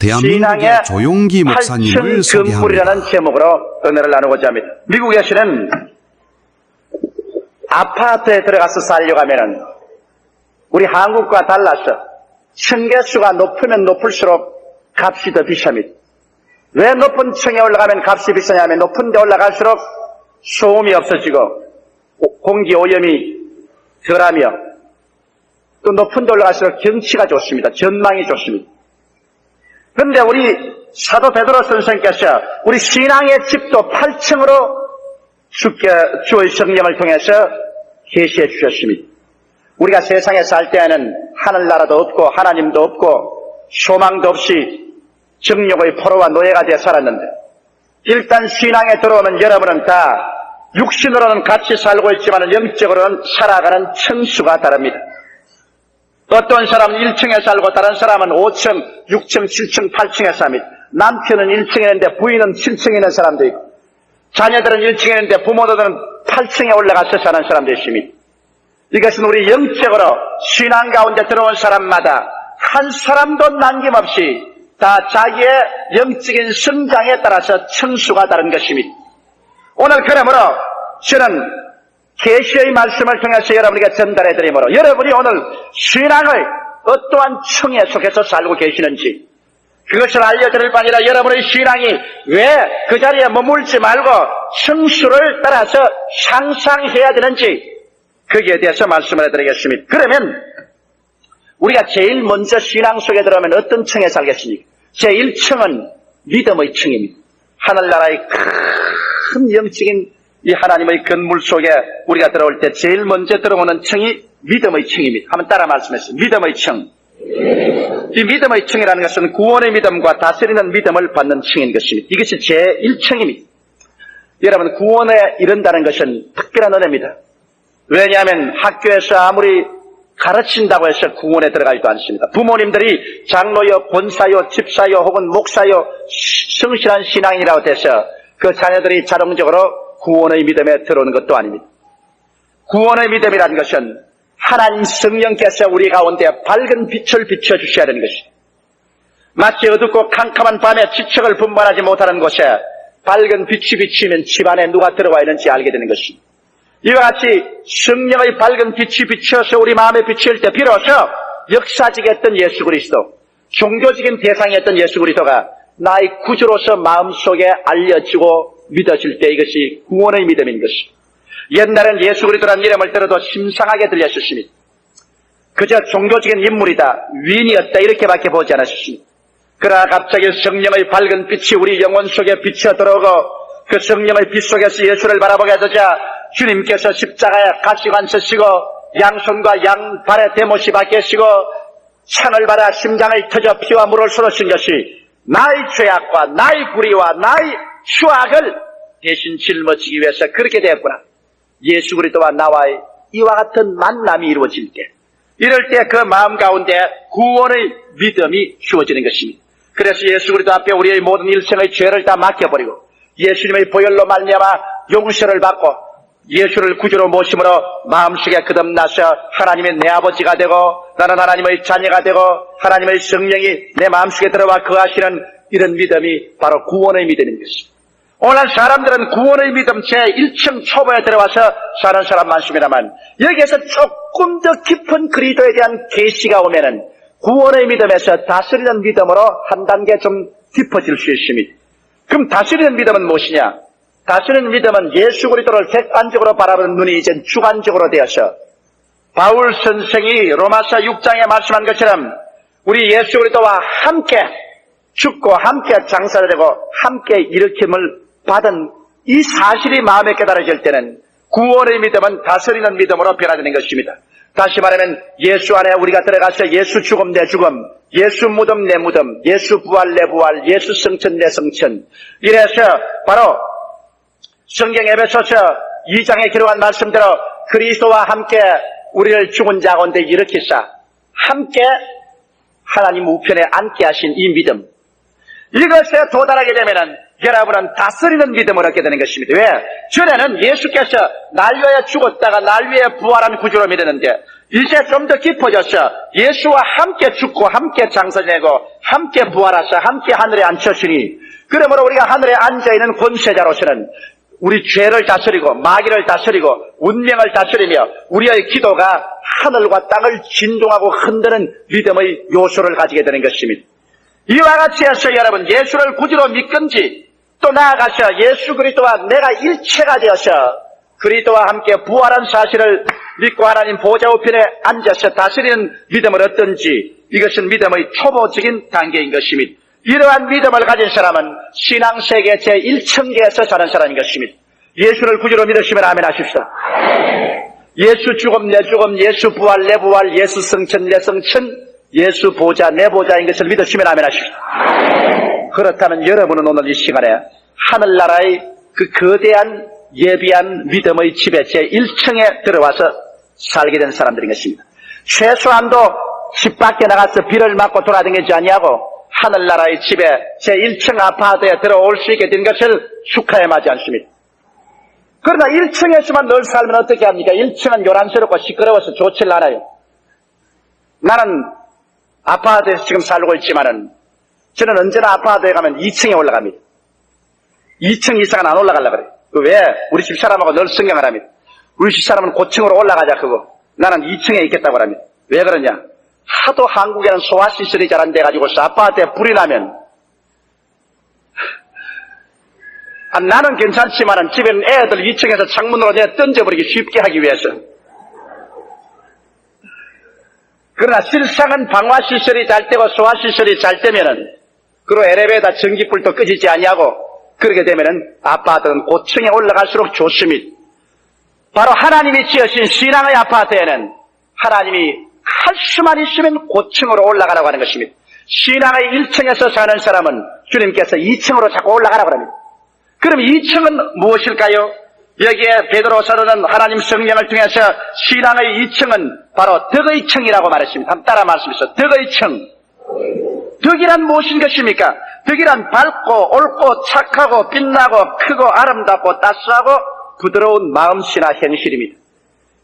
대한민국의 조용기 목사님을 8층 소개합니다. 금불이라는 제목으로 은혜를 나누고자 합니다. 미국에서는 아파트에 들어가서 살려고 하면은 우리 한국과 달라서 층계수가 높으면 높을수록 값이 더 비쌉니다. 왜 높은 층에 올라가면 값이 비싸냐면 높은 데 올라갈수록 소음이 없어지고 공기 오염이 덜하며 또 높은 데 올라갈수록 경치가 좋습니다. 전망이 좋습니다. 그런데 우리 사도 베드로 선생께서 우리 신앙의 집도 8층으로 주의 성령을 통해서 계시해 주셨습니다. 우리가 세상에 살 때에는 하늘나라도 없고 하나님도 없고 소망도 없이 정욕의 포로와 노예가 되어 살았는데 일단 신앙에 들어오면 여러분은 다 육신으로는 같이 살고 있지만 영적으로는 살아가는 층수가 다릅니다. 어떤 사람은 1층에 살고 다른 사람은 5층, 6층, 7층, 8층에 삽니다. 남편은 1층에 있는데 부인은 7층에 있는 사람도 있고 자녀들은 1층에 있는데 부모들은 8층에 올라가서 사는 사람도 있습니다. 이것은 우리 영적으로 신앙 가운데 들어온 사람마다 한 사람도 남김없이 다 자기의 영적인 성장에 따라서 층수가 다른 것입니다. 오늘 그러므로 저는 계시의 말씀을 통해서 여러분에게 전달해 드리므로 여러분이 오늘 신앙을 어떠한 층에 속해서 살고 계시는지 그것을 알려드릴 뿐 아니라 여러분의 신앙이 왜 그 자리에 머물지 말고 층수를 따라서 상상해야 되는지 거기에 대해서 말씀을 해드리겠습니다. 그러면 우리가 제일 먼저 신앙 속에 들어오면 어떤 층에 살겠습니까? 제1층은 믿음의 층입니다. 하늘나라의 큰 영적인 이 하나님의 건물 속에 우리가 들어올 때 제일 먼저 들어오는 층이 믿음의 층입니다. 한번 따라 말씀하세요. 믿음의 층. 이 믿음의 층이라는 것은 구원의 믿음과 다스리는 믿음을 받는 층인 것입니다. 이것이 제1층입니다. 여러분, 구원에 이른다는 것은 특별한 은혜입니다. 왜냐하면 학교에서 아무리 가르친다고 해서 구원에 들어가지도 않습니다. 부모님들이 장로요, 권사요, 집사요, 혹은 목사요, 성실한 신앙이라고 해서 그 자녀들이 자동적으로 구원의 믿음에 들어오는 것도 아닙니다. 구원의 믿음이라는 것은 하나님 성령께서 우리 가운데 밝은 빛을 비춰주셔야 되는 것입니다. 마치 어둡고 캄캄한 밤에 지척을 분간하지 못하는 곳에 밝은 빛이 비치면 집안에 누가 들어와 있는지 알게 되는 것입니다. 이와 같이 성령의 밝은 빛이 비쳐서 우리 마음에 비칠 때 비로소 역사적이었던 예수 그리스도, 종교적인 대상이었던 예수 그리스도가 나의 구주로서 마음속에 알려지고 믿어질 때 이것이 구원의 믿음인 것입니다. 옛날엔 예수 그리스도라는 이름을 들어도 심상하게 들렸었습니다. 그저 종교적인 인물이다, 위인이었다 이렇게밖에 보지 않았습니다. 그러나 갑자기 성령의 밝은 빛이 우리 영혼 속에 비쳐 들어오고 그 성령의 빛 속에서 예수를 바라보게 되자 주님께서 십자가에 가시관 서시고 양손과 양발에 대못이 박히시고 창을 받아 심장을 터져 피와 물을 쏟으신 것이 나의 죄악과 나의 불의와 나의 추악을 대신 짊어지기 위해서 그렇게 되었구나. 예수 그리스도와 나와의 이와 같은 만남이 이루어질 때 이럴 때 그 마음 가운데 구원의 믿음이 주어지는 것입니다. 그래서 예수 그리스도 앞에 우리의 모든 일생의 죄를 다 맡겨버리고 예수님의 보혈로 말미암아 용서를 받고 예수를 구주로 모심으로 마음속에 거듭나서 하나님의 내 아버지가 되고 나는 하나님의 자녀가 되고 하나님의 성령이 내 마음속에 들어와 거하시는 이런 믿음이 바로 구원의 믿음인 것입니다. 오늘 사람들은 구원의 믿음 제1층 초보에 들어와서 사는 사람 많습니다만 여기에서 조금 더 깊은 그리스도에 대한 계시가 오면은 구원의 믿음에서 다스리는 믿음으로 한 단계 좀 깊어질 수 있습니다. 그럼 다스리는 믿음은 무엇이냐? 다스리는 믿음은 예수 그리스도를 객관적으로 바라보는 눈이 이제 주관적으로 되어서 바울 선생이 로마서 6장에 말씀한 것처럼 우리 예수 그리스도와 함께 죽고 함께 장사되고 함께 일으킴을 받은 이 사실이 마음에 깨달아질 때는 구원의 믿음은 다스리는 믿음으로 변화되는 것입니다. 다시 말하면 예수 안에 우리가 들어가서 예수 죽음 내 죽음, 예수 무덤 내 무덤, 예수 부활 내 부활, 예수 성천 내 성천. 이래서 바로 성경 에베소서 2장에 기록한 말씀대로 그리스도와 함께 우리를 죽은 자 가운데 일으키사 함께 하나님 우편에 앉게 하신 이 믿음, 이것에 도달하게 되면은 여러분은 다스리는 믿음을 얻게 되는 것입니다. 왜? 전에는 예수께서 날 위해 죽었다가 날 위해 부활한 구주로 믿었는데 이제 좀 더 깊어졌어. 예수와 함께 죽고 함께 장사되고 함께 부활하셔 함께 하늘에 앉혔으니 그러므로 우리가 하늘에 앉아있는 권세자로서는 우리 죄를 다스리고 마귀를 다스리고 운명을 다스리며 우리의 기도가 하늘과 땅을 진동하고 흔드는 믿음의 요소를 가지게 되는 것입니다. 이와 같이 해서 여러분 예수를 구주로 믿건지 또 나아가서 예수 그리스도와 내가 일체가 되어서 그리스도와 함께 부활한 사실을 믿고 하나님 보좌 우편에 앉아서 다스리는 믿음을 얻든지 이것은 믿음의 초보적인 단계인 것입니다. 이러한 믿음을 가진 사람은 신앙세계 제1층계에서 사는 사람인 것입니다. 예수를 구주로 믿으시면 아멘 하십시오. 예수 죽음 내 죽음, 예수 부활 내 부활, 예수 승천 내 승천, 예수 보좌 내 보좌인 것을 믿으시면 아멘 하십시오. 그렇다면 여러분은 오늘 이 시간에 하늘나라의 그 거대한 예비한 믿음의 집에 제1층에 들어와서 살게 된 사람들인 것입니다. 최소한도 집 밖에 나가서 비를 맞고 돌아다니지 아니하고 하늘나라의 집에 제1층 아파트에 들어올 수 있게 된 것을 축하해 마지 않습니다. 그러나 1층에서만 늘 살면 어떻게 합니까? 1층은 요란스럽고 시끄러워서 좋지를 않아요. 나는 아파트에서 지금 살고 있지만은 저는 언제나 아파트에 가면 2층에 올라갑니다. 2층 이상은 안 올라가려고 그래요. 왜? 우리 집사람하고 늘 성경을 합니다. 우리 집사람은 고층으로 올라가자 그거. 나는 2층에 있겠다고 합니다. 왜 그러냐? 하도 한국에는 소화시설이 잘 안 돼가지고서 아파트에 불이 나면 나는 괜찮지만은 집에는 애들 2층에서 창문으로 내가 던져버리기 쉽게 하기 위해서. 그러나 실상은 방화시설이 잘 되고 소화시설이 잘 되면은 그리고 엘리베이터 전기불도 꺼지지 아니하고 그렇게 되면은 아파트는 고층에 올라갈수록 좋습니다. 바로 하나님이 지으신 신앙의 아파트에는 하나님이 할 수만 있으면 고층으로 올라가라고 하는 것입니다. 신앙의 1층에서 사는 사람은 주님께서 2층으로 자꾸 올라가라고 합니다. 그럼 2층은 무엇일까요? 여기에 베드로서는 하나님 성령을 통해서 신앙의 2층은 바로 덕의 층이라고 말했습니다. 한번 따라 말씀하세요. 덕의 층. 덕이란 무엇인 것입니까? 덕이란 밝고 옳고 착하고 빛나고 크고 아름답고 따스하고 부드러운 마음씨나 행실입니다.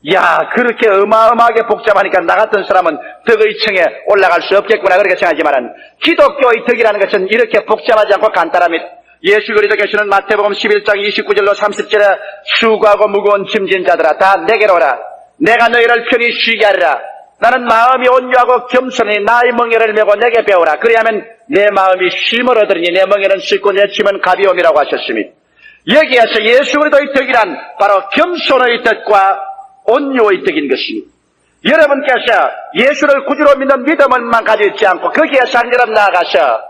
이야, 그렇게 어마어마하게 복잡하니까 나 같은 사람은 덕의 층에 올라갈 수 없겠구나 그렇게 생각하지만 기독교의 덕이라는 것은 이렇게 복잡하지 않고 간단합니다. 예수 그리스도께서는 마태복음 11장 29절로 30절에 수고하고 무거운 짐진 자들아 다 내게로 오라. 내가 너희를 편히 쉬게 하리라. 나는 마음이 온유하고 겸손히 나의 멍에를 메고 내게 배우라. 그리하면 내 마음이 쉼을 얻으리니 내 멍에는 쉽고 내 짐은 가벼움이라고 하셨습니다. 여기에서 예수 그리스도의 덕이란 바로 겸손의 덕과 온유의 덕인 것입니다. 여러분께서 예수를 구주로 믿는 믿음만 가지고 있지 않고 거기에서 한 걸음 나아가서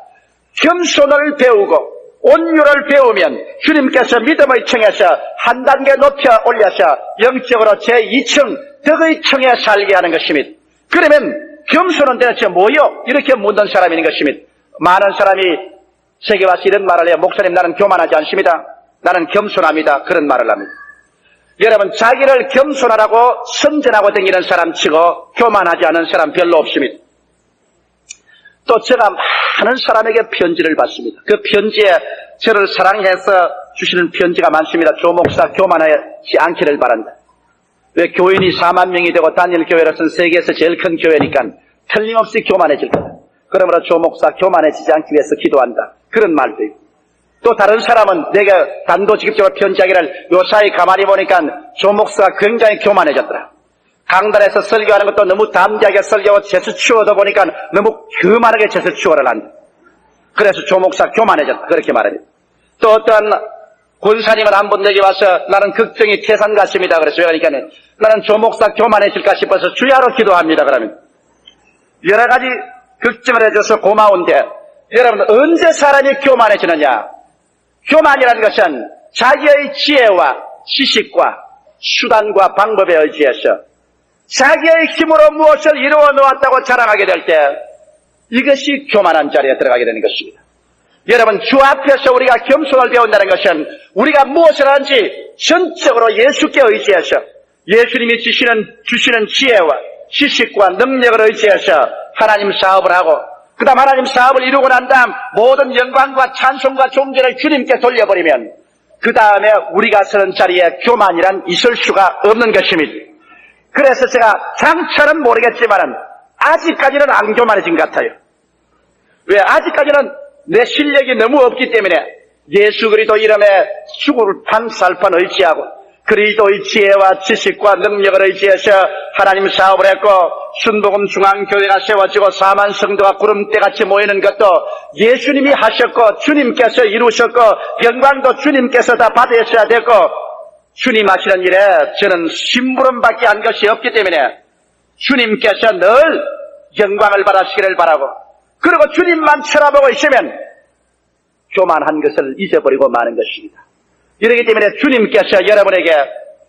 겸손을 배우고 온유를 배우면 주님께서 믿음의 층에서 한 단계 높여 올려서 영적으로 제2층 덕의 층에 살게 하는 것입니다. 그러면 겸손은 대체 뭐요? 이렇게 묻는 사람이 있는 것입니다. 많은 사람이 세계 와서 이런 말을 해요. 목사님 나는 교만하지 않습니다. 나는 겸손합니다. 그런 말을 합니다. 여러분 자기를 겸손하라고 선전하고 다니는 사람 치고 교만하지 않은 사람 별로 없습니다. 또 제가 많은 사람에게 편지를 받습니다. 그 편지에 저를 사랑해서 주시는 편지가 많습니다. 조 목사 교만하지 않기를 바란다. 왜 교인이 4만 명이 되고 단일 교회로서는 세계에서 제일 큰 교회니까 틀림없이 교만해질 거다. 그러므로 조 목사 교만해지지 않기 위해서 기도한다. 그런 말도 있고. 또 다른 사람은 내가 단도직입적으로 편지하기를 요사이 가만히 보니까 조 목사가 굉장히 교만해졌더라. 강단에서 설교하는 것도 너무 담대하게 설교하고 제수치워도 보니까 너무 교만하게 제수치워를 한다. 그래서 조 목사 교만해졌다. 그렇게 말합니다. 또 어떠한 권사님은 한 분 내게 와서 나는 걱정이 태산 같습니다. 그래서 그러니까 나는 조 목사 교만해질까 싶어서 주야로 기도합니다. 그러면 여러 가지 걱정을 해줘서 고마운데 여러분 언제 사람이 교만해지느냐? 교만이라는 것은 자기의 지혜와 지식과 수단과 방법에 의지해서 자기의 힘으로 무엇을 이루어 놓았다고 자랑하게 될 때 이것이 교만한 자리에 들어가게 되는 것입니다. 여러분 주 앞에서 우리가 겸손을 배운다는 것은 우리가 무엇을 하는지 전적으로 예수께 의지해서 예수님이 주시는 지혜와 지식과 능력을 의지해서 하나님 사업을 하고 그 다음 하나님 사업을 이루고 난 다음 모든 영광과 찬송과 존재를 주님께 돌려버리면 그 다음에 우리가 서는 자리에 교만이란 있을 수가 없는 것입니다. 그래서 제가 장차는 모르겠지만은 아직까지는 안 교만해진 것 같아요. 왜? 아직까지는 내 실력이 너무 없기 때문에 예수 그리스도 이름에 죽을 판살판 의지하고 그리스도의 지혜와 지식과 능력을 의지해서 하나님 사업을 했고 순복음 중앙교회가 세워지고 4만 성도가 구름대같이 모이는 것도 예수님이 하셨고 주님께서 이루셨고 영광도 주님께서 다 받으셔야 되고 주님 하시는 일에 저는 심부름밖에 한 것이 없기 때문에 주님께서 늘 영광을 받으시기를 바라고 그리고 주님만 쳐다보고 있으면 교만한 것을 잊어버리고 마는 것입니다. 이러기 때문에 주님께서 여러분에게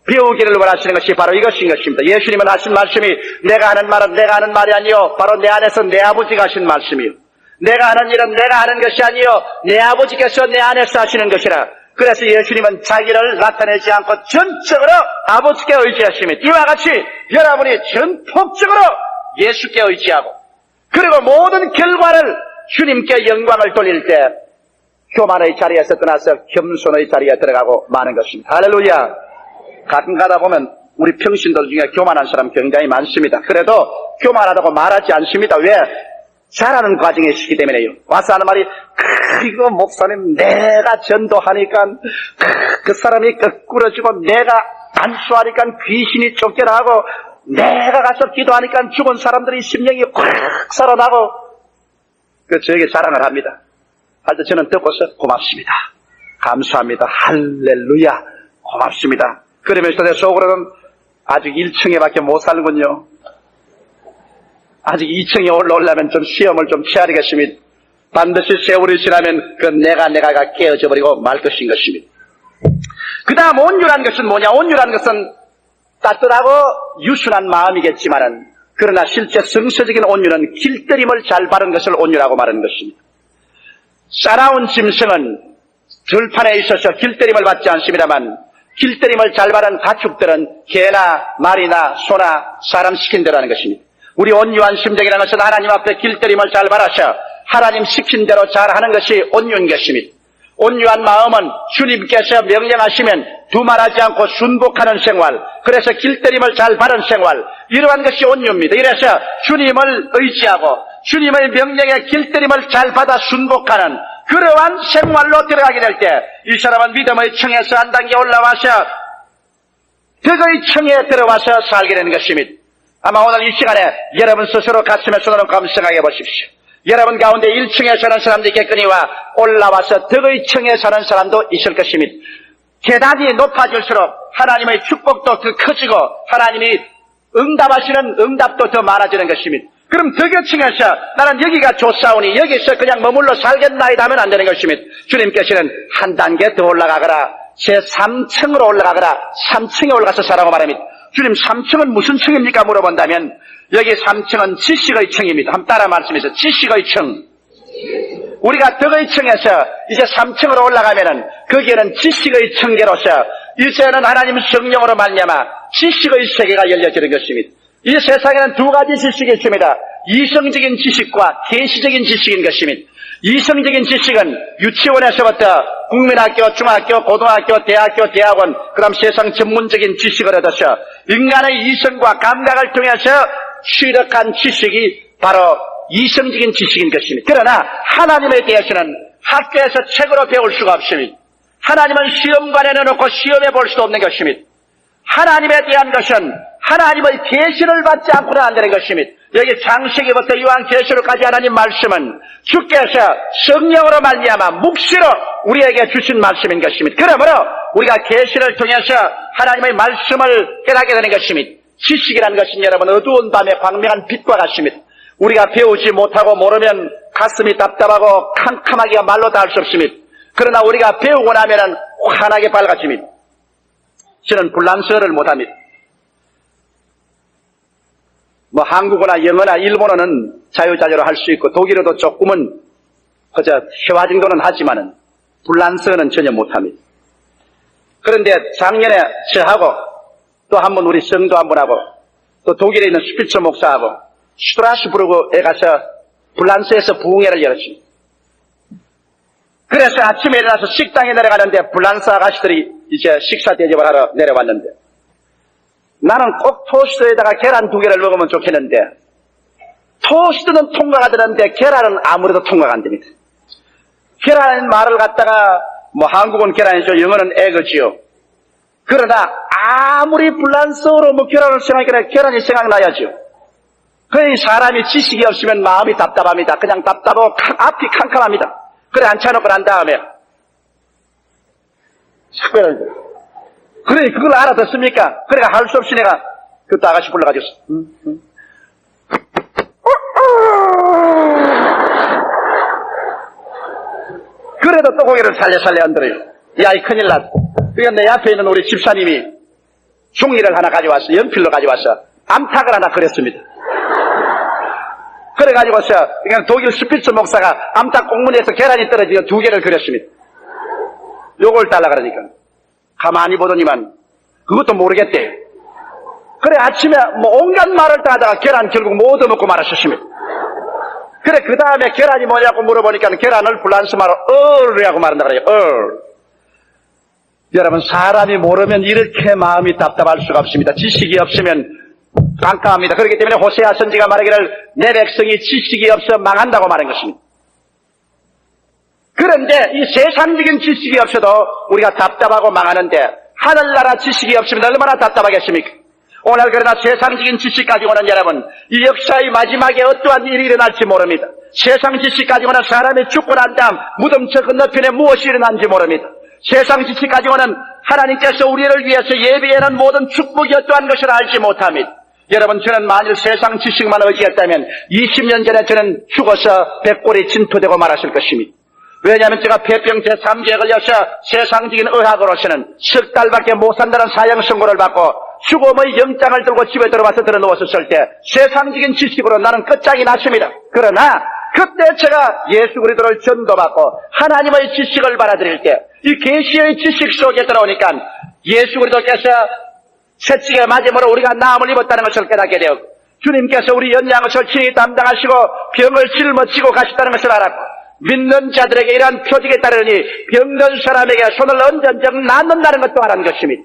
배우기를 원하시는 것이 바로 이것인 것입니다. 예수님은 하신 말씀이 내가 하는 말은 내가 하는 말이 아니요 바로 내 안에서 내 아버지가 하신 말씀이요 내가 하는 일은 내가 하는 것이 아니요 내 아버지께서 내 안에서 하시는 것이라. 그래서 예수님은 자기를 나타내지 않고 전적으로 아버지께 의지하시며 이와 같이 여러분이 전폭적으로 예수께 의지하고 그리고 모든 결과를 주님께 영광을 돌릴 때 교만의 자리에서 떠나서 겸손의 자리에 들어가고 마는 것입니다. 할렐루야. 가끔 가다 보면 우리 평신들 중에 교만한 사람 굉장히 많습니다. 그래도 교만하다고 말하지 않습니다. 왜? 잘하는 과정에 있기 때문에요. 와서 하는 말이 이거 목사님 내가 전도하니까 그 사람이 거꾸러지고 내가 안수하니까 귀신이 쫓겨나고 내가 가서 기도하니까 죽은 사람들이 심령이 확 살아나고 저에게 자랑을 합니다. 할 때 저는 듣고서 고맙습니다. 감사합니다. 할렐루야. 고맙습니다. 그러면서 내 속으로는 아직 1층에밖에 못 살군요. 아직 2층에 올라오려면 좀 시험을 좀 쳐야 되겠습니다. 반드시 세월이 지나면 그 내가가 깨어져 버리고 말 것인 것입니다. 그 다음 온유란 것은 뭐냐? 온유란 것은 따뜻하고 유순한 마음이겠지만은 그러나 실제 성서적인 온유는 길들임을 잘 바른 것을 온유라고 말하는 것입니다. 싸나운 짐승은 들판에 있어서 길들임을 받지 않습니다만 길들임을 잘 바른 가축들은 개나 말이나 소나 사람 시킨 대로 하는 것입니다. 우리 온유한 심정이라는 것은 하나님 앞에 길들임을 잘 바라서 하나님 시킨 대로 잘 하는 것이 온유인 것입니다. 온유한 마음은 주님께서 명령하시면 두말하지 않고 순복하는 생활, 그래서 길들임을 잘 바른 생활, 이러한 것이 온유입니다. 이래서 주님을 의지하고 주님의 명령에 길들임을 잘 받아 순복하는 그러한 생활로 들어가게 될 때 이 사람은 믿음의 층에서 한 단계 올라와서 덕의 층에 들어와서 살게 되는 것입니다. 아마 오늘 이 시간에 여러분 스스로 가슴에 손을 얹고 한번 생각해 보십시오. 여러분 가운데 1층에 사는 사람도 있겠거니와 올라와서 덕의 층에 사는 사람도 있을 것입니다. 계단이 높아질수록 하나님의 축복도 더 커지고 하나님이 응답하시는 응답도 더 많아지는 것입니다. 그럼 덕의 층에서 나는 여기가 좋사오니 여기서 그냥 머물러 살겠나이다 하면 안 되는 것입니다. 주님께서는 한 단계 더 올라가거라, 제3층으로 올라가거라, 3층에 올라가서 살라고 말합니다. 주님 3층은 무슨 층입니까? 물어본다면 여기 3층은 지식의 층입니다. 한번 따라 말씀해서 지식의 층. 우리가 덕의 층에서 이제 3층으로 올라가면은 거기에는 지식의 층계로서 이제는 하나님 성령으로 말미암아 지식의 세계가 열려지는 것입니다. 이 세상에는 두 가지 지식이 있습니다. 이성적인 지식과 계시적인 지식인 것입니다. 이성적인 지식은 유치원에서부터 국민학교, 중학교, 고등학교, 대학교, 대학원, 그다음 세상 전문적인 지식을 얻어서 인간의 이성과 감각을 통해서 취득한 지식이 바로 이성적인 지식인 것입니다. 그러나 하나님에 대해서는 학교에서 책으로 배울 수가 없습니다. 하나님은 시험관에 넣어놓고 시험해 볼 수도 없는 것입니다. 하나님에 대한 것은 하나님의 계시를 받지 않고는 안 되는 것입니다. 여기 창세기부터 요한계시록까지 하나님 말씀은 주께서 성령으로 말미암아 묵시로 우리에게 주신 말씀인 것입니다. 그러므로 우리가 계시를 통해서 하나님의 말씀을 깨닫게 되는 것입니다. 지식이라는 것은 여러분 어두운 밤의 광명한 빛과 같습니다. 우리가 배우지 못하고 모르면 가슴이 답답하고 캄캄하기가 말로 다 할 수 없습니다. 그러나 우리가 배우고 나면은 환하게 밝아집니다. 저는 불란서어를 못합니다. 한국어나 영어나 일본어는 자유자재로 할 수 있고 독일어도 조금은 회화 정도는 하지만은 불란서어는 전혀 못합니다. 그런데 작년에 저하고 또 한 번 우리 성도 한 분하고 또 독일에 있는 스피처 목사하고 슈트라스부르크에 가서 불란서에서 부흥회를 열었습니다. 그래서 아침에 일어나서 식당에 내려가는데 불란서 아가씨들이 이제 식사 대접을 하러 내려왔는데 나는 꼭 토스트에다가 계란 2개를 먹으면 좋겠는데 토스트는 통과가 되는데 계란은 아무래도 통과가 안 됩니다. 계란 말을 갖다가 한국은 계란이죠. 영어는 에그지요. 그러나 아무리 불란서로 계란을 생각하니까 계란이 생각나야죠. 그러니 사람이 지식이 없으면 마음이 답답합니다. 그냥 답답하고 앞이 캄캄합니다. 그래 앉혀놓고 난 다음에 그래 그걸 알아듣습니까? 그러니까 할 수 없이 내가 그 아가씨 불러가지고 그래도 또 고개를 살려살려 흔들어요. 야, 이 큰일 났어. 그러니까 내 앞에 있는 우리 집사님이 종이를 하나 가져왔어. 연필로 가져왔어. 암탉을 하나 그렸습니다. 그래가지고서 그냥 독일 스피츠 목사가 암탉 공문에서 계란이 떨어지고 2개를 그렸습니다. 요걸 달라 그러니까 가만히 보더니만 그것도 모르겠대요. 그래 아침에 온갖 말을 다 하다가 계란 결국 못 얻어먹고 말았었습니다. 그래 그 다음에 계란이 뭐냐고 물어보니까 계란을 불란스말로 얼이라고 말한다 그래요. 여러분 사람이 모르면 이렇게 마음이 답답할 수가 없습니다. 지식이 없으면 깜깜합니다. 그렇기 때문에 호세아 선지가 말하기를 내 백성이 지식이 없어 망한다고 말한 것입니다. 그런데 이 세상적인 지식이 없어도 우리가 답답하고 망하는데 하늘나라 지식이 없으면 얼마나 답답하겠습니까? 오늘 그러나 세상적인 지식 가지고는 여러분 이 역사의 마지막에 어떠한 일이 일어날지 모릅니다. 세상 지식 가지고는 사람이 죽고 난 다음 무덤 저 건너편에 무엇이 일어난지 모릅니다. 세상 지식 가지고는 하나님께서 우리를 위해서 예비해놓은 모든 축복이 어떠한 것을 알지 못합니다. 여러분 저는 만일 세상 지식만 의지했다면 20년 전에 저는 죽어서 백골이 진토되고 말았을 것입니다. 왜냐하면 제가 폐병 제3기에 걸려서 세상적인 의학으로서는 석 달밖에 못 산다는 사형 선고를 받고 죽음의 영장을 들고 집에 들어와서 들어누웠을 때 세상적인 지식으로 나는 끝장이 났습니다. 그러나 그때 제가 예수 그리스도를 전도받고 하나님의 지식을 받아들일 때 이 계시의 지식 속에 들어오니까 예수 그리스도께서 채찍에 맞음으로 우리가 나음을 입었다는 것을 깨닫게 되었고 주님께서 우리 연양을 친히 담당하시고 병을 짊어지고 가셨다는 것을 알았고 믿는 자들에게 이러한 표징에 따르니 병든 사람에게 손을 얹은 적 낫는다는 것도 알은 것입니다.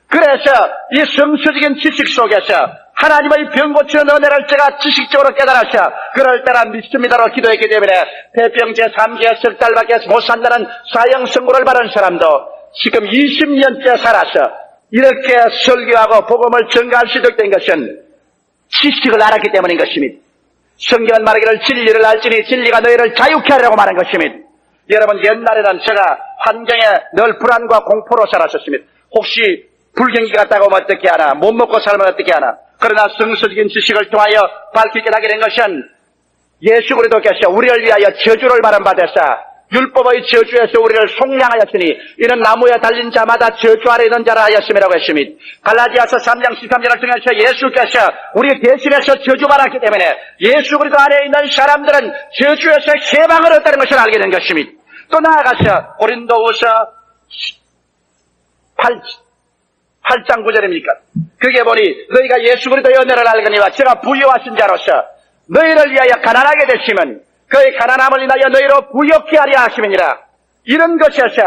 그래서 이 성수적인 지식 속에서 하나님의 병 고치는 은혜를 제가 지식적으로 깨달았어. 그럴 때라 믿습니다로 기도했기 때문에 폐병 제3기에 석 달밖에 못 산다는 사형 선고를 받은 사람도 지금 20년째 살아서 이렇게 설교하고 복음을 전가할 수 있도록 된 것은 지식을 알았기 때문인 것입니다. 성경은 말하기를 진리를 알지니 진리가 너희를 자유케 하려고 말한 것입니다. 여러분 옛날에는 제가 환경에 늘 불안과 공포로 살았었습니다. 혹시 불경기가 갔다가 오면 어떻게 하나, 못 먹고 살면 어떻게 하나. 그러나 성서적인 지식을 통하여 밝히게 하게 된 것은 예수 그리스도께서 우리를 위하여 저주를 받은바되사 율법의 저주에서 우리를 속량하였으니 이는 나무에 달린 자마다 저주 아래 있는 자라 하였음이라고 했습니다. 갈라디아서 3장 13절을 통해서 예수께서 우리 대신해서 저주받았기 때문에 예수 그리스도 안에 있는 사람들은 저주에서 해방을 얻다는 것을 알게 된 것입니다. 또 나아가서 고린도후서 8장 9절입니까? 그게 보니 너희가 예수 그리스도의 은혜를 알거니와 제가 부유하신 자로서 너희를 위하여 가난하게 되시면 그의 가난함을 인하여 너희로 부욕케 하려 하심이니라. 이런 것에서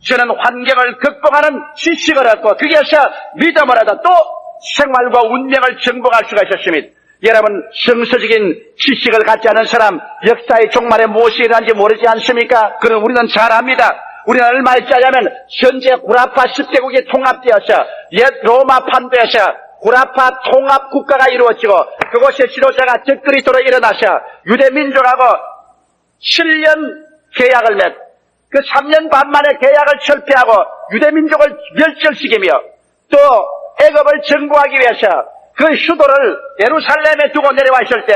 저는 환경을 극복하는 지식을 얻고 거기에서 믿음을 얻어 또 생활과 운명을 정복할 수가 있었습니다. 여러분 성서적인 지식을 갖지 않은 사람 역사의 종말에 무엇이 일어난지 모르지 않습니까? 그럼 우리는 잘 압니다. 우리는 얼마 있지 않냐면 현재 구라파 10개국이 통합되어서 옛 로마 판도에서 구라파 통합 국가가 이루어지고 그곳의 지도자가 적그리스도로 일어나서 유대민족하고 7년 계약을 맺고 그 3년 반 만에 계약을 철폐하고 유대민족을 멸절시키며 또 애굽을 정복하기 위해서 그 수도를 예루살렘에 두고 내려와 있을 때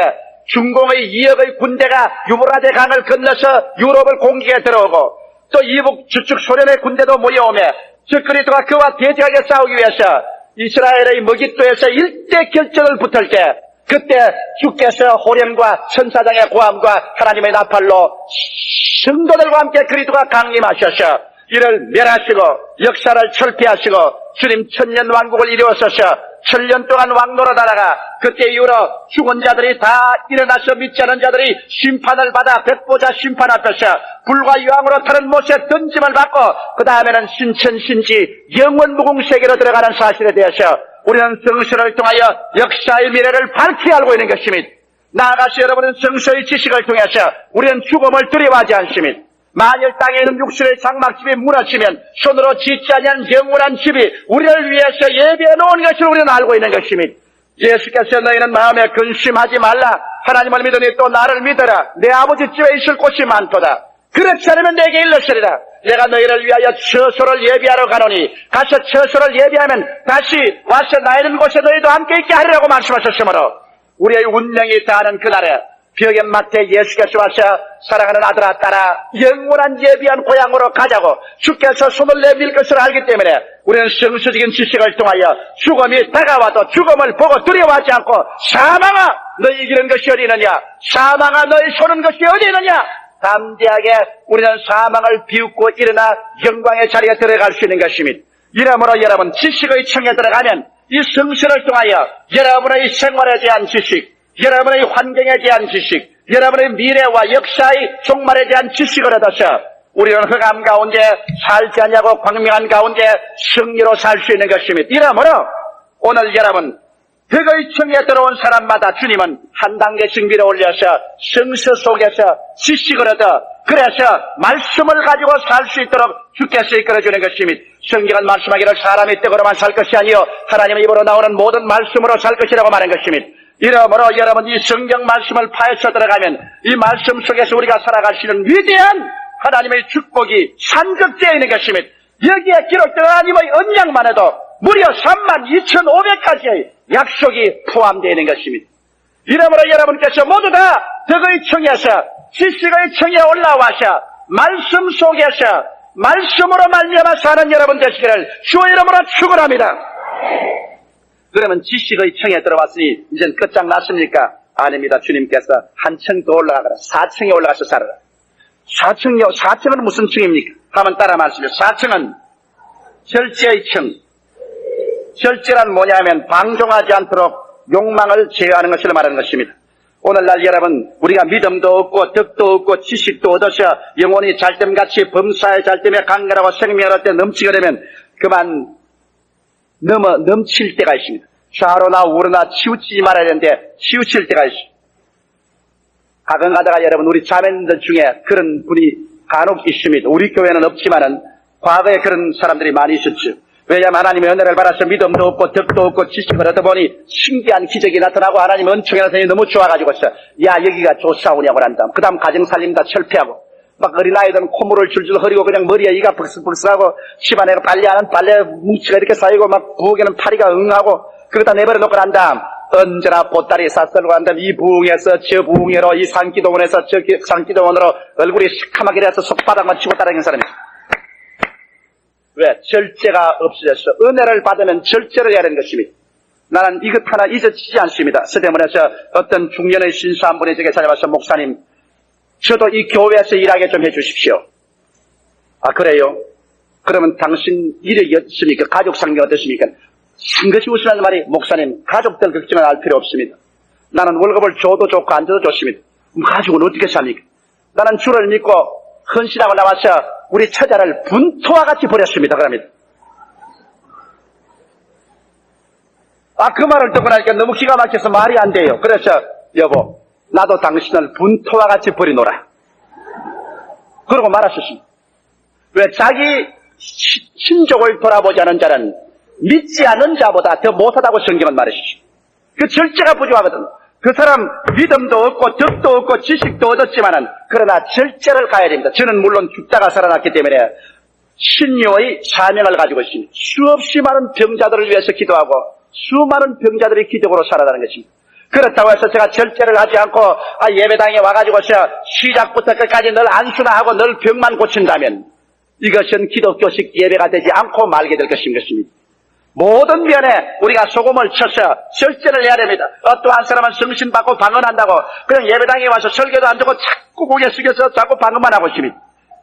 중공의 2억의 군대가 유브라데 강을 건너서 유럽을 공격에 들어오고 또 이북 주축 소련의 군대도 모여오며 적그리스도가 그와 대적하게 싸우기 위해서 이스라엘의 머깃도에서 일대 결전을 붙을 때 그때 주께서 호련과 천사장의 고함과 하나님의 나팔로 성도들과 함께 그리스도가 강림하셔서 이를 멸하시고 역사를 철폐하시고 주님 천년 왕국을 이루어서서 7년 동안 왕노릇하다가 그때 이후로 죽은 자들이 다 일어나서 믿지 않은 자들이 심판을 받아 백보자 심판 앞에서 불과 유황으로 타는 못에 던짐을 받고 그 다음에는 신천신지 영원무궁 세계로 들어가는 사실에 대해서 우리는 성서를 통하여 역사의 미래를 밝히 알고 있는 것입니다. 나아가서 여러분은 성서의 지식을 통해서 우리는 죽음을 두려워하지 않습니다. 만일 땅에 있는 육신의 장막집이 무너지면 손으로 짓지 아니한 영원한 집이 우리를 위해서 예비해 놓은 것을 우리는 알고 있는 것입니다. 예수께서 너희는 마음에 근심하지 말라. 하나님을 믿으니 또 나를 믿어라. 내 아버지 집에 있을 곳이 많도다. 그렇지 않으면 내게 일러서리라. 내가 너희를 위하여 처소를 예비하러 가노니 가서 처소를 예비하면 다시 와서 나 있는 곳에 너희도 함께 있게 하리라고 말씀하셨으므로 우리의 운명이 다하는 그날에 벽에 마태 예수께서 와서 사랑하는 아들아 딸아 영원한 예비한 고향으로 가자고 주께서 손을 내밀 것을 알기 때문에 우리는 성서적인 지식을 통하여 죽음이 다가와도 죽음을 보고 두려워하지 않고 사망아 너희 이기는 것이 어디 있느냐, 사망아 너희 소는 것이 어디 있느냐, 담대하게 우리는 사망을 비웃고 일어나 영광의 자리에 들어갈 수 있는 것입니다. 이러므로 여러분 지식의 청에 들어가면 이 성서를 통하여 여러분의 생활에 대한 지식, 여러분의 환경에 대한 지식, 여러분의 미래와 역사의 종말에 대한 지식을 얻어서 우리는 흑암 가운데 살지 않냐고 광명한 가운데 승리로 살 수 있는 것입니다. 이러므로 오늘 여러분 덕의 청에 들어온 사람마다 주님은 한 단계씩 밀어 올려서 성서 속에서 지식을 얻어 그래서 말씀을 가지고 살 수 있도록 주께서 이끌어주는 것입니다. 성경은 말씀하기를 사람이 떡으로만 살 것이 아니요 하나님의 입으로 나오는 모든 말씀으로 살 것이라고 말한 것입니다. 이러므로 여러분 이 성경 말씀을 파헤쳐 들어가면 이 말씀 속에서 우리가 살아갈 수 있는 위대한 하나님의 축복이 산적되어 있는 것입니다. 여기에 기록된 하나님의 언약만 해도 무려 32,500가지의 약속이 포함되어 있는 것입니다. 이러므로 여러분께서 모두 다 덕의 청에서 지식의 청에 올라와서 말씀 속에서 말씀으로 말미암아 사는 여러분 되시기를 주의 이름으로 축원합니다. 그러면 지식의 청에 들어왔으니 이젠 끝장났습니까? 아닙니다. 주님께서 한 층 더 올라가라. 4층에 올라가서 살아라. 4층이요? 4층은 무슨 층입니까? 한번 따라 말씀해요. 4층은 절제의 층. 절제란 뭐냐면 방종하지 않도록 욕망을 제어하는 것을 말하는 것입니다. 오늘날 여러분 우리가 믿음도 없고 덕도 없고 지식도 얻어서 영혼이 잘됨같이 범사에 잘됨에 강렬하고 생명을 얻을 때 넘치게 되면 그만 넘칠 때가 있습니다. 좌로나 우로나 치우치지 말아야 되는데 치우칠 때가 있습니다. 가끔 가다가 여러분 우리 자매님들 중에 그런 분이 간혹 있습니다. 우리 교회는 없지만은 과거에 그런 사람들이 많이 있었죠. 왜냐하면 하나님의 은혜를 받아서 믿음도 없고 덕도 없고 지식을 얻어보니 신기한 기적이 나타나고 하나님 은총이 나타나니 너무 좋아가지고서 야 여기가 좋사오냐고 한다. 그 다음 가정살림 다 철폐하고 막 어린아이들은 콧물을 줄줄 흐리고 그냥 머리에 이가 벅석벅석하고 집안에 빨래하는 빨래 뭉치가 이렇게 쌓이고 막 부엌에는 파리가 응하고 그러다 내버려 놓고 난 다음 언제나 보따리 쌌설고 한 다음 이 부흥에서 저 부흥회로 이 산기도원에서 저 산기도원으로 얼굴이 시커멓게 돼서 손바닥만 치고 따라다니는 사람이 왜? 절제가 없어졌어. 은혜를 받으면 절제를 해야 하는 것입니다. 나는 이것 하나 잊어지지 않습니다. 서대문에서 어떤 중년의 신사 한 분이 제게 찾아와서 목사님 저도 이 교회에서 일하게 좀 해주십시오. 아 그래요? 그러면 당신 일이 어떻습니까? 가족 상황이 어떻습니까? 상것이 웃으라는 말이 목사님 가족들 걱정을 할 필요 없습니다. 나는 월급을 줘도 좋고 안 줘도 좋습니다. 가족은 어떻게 삽니까? 나는 주를 믿고 헌신하고 나와서 우리 처자를 분토와 같이 버렸습니다. 그럽니다. 아, 그 말을 듣고 나니까 너무 기가 막혀서 말이 안 돼요. 그래서 여보, 나도 당신을 분토와 같이 버리노라. 그러고 말았었습니다. 왜? 자기 신족을 돌아보지 않은 자는 믿지 않는 자보다 더 못하다고 성경은 말했습니다. 그 절제가 부족하거든. 그 사람 믿음도 없고 덕도 없고 지식도 얻었지만은 그러나 절제를 가야 됩니다. 저는 물론 죽다가 살아났기 때문에 신유의 사명을 가지고 있습니다. 수없이 많은 병자들을 위해서 기도하고 수많은 병자들이 기적으로 살아나는 것입니다. 그렇다고 해서 제가 절제를 하지 않고 예배당에 와가지고서 시작부터 끝까지 늘 안수나 하고 늘 병만 고친다면 이것은 기독교식 예배가 되지 않고 말게 될 것인 것입니다. 모든 면에 우리가 소금을 쳐서 절제를 해야 됩니다. 어떠한 사람은 성신받고 방언한다고 그냥 예배당에 와서 설교도 안 듣고 자꾸 고개 숙여서 자꾸 방언만 하고 있습니다.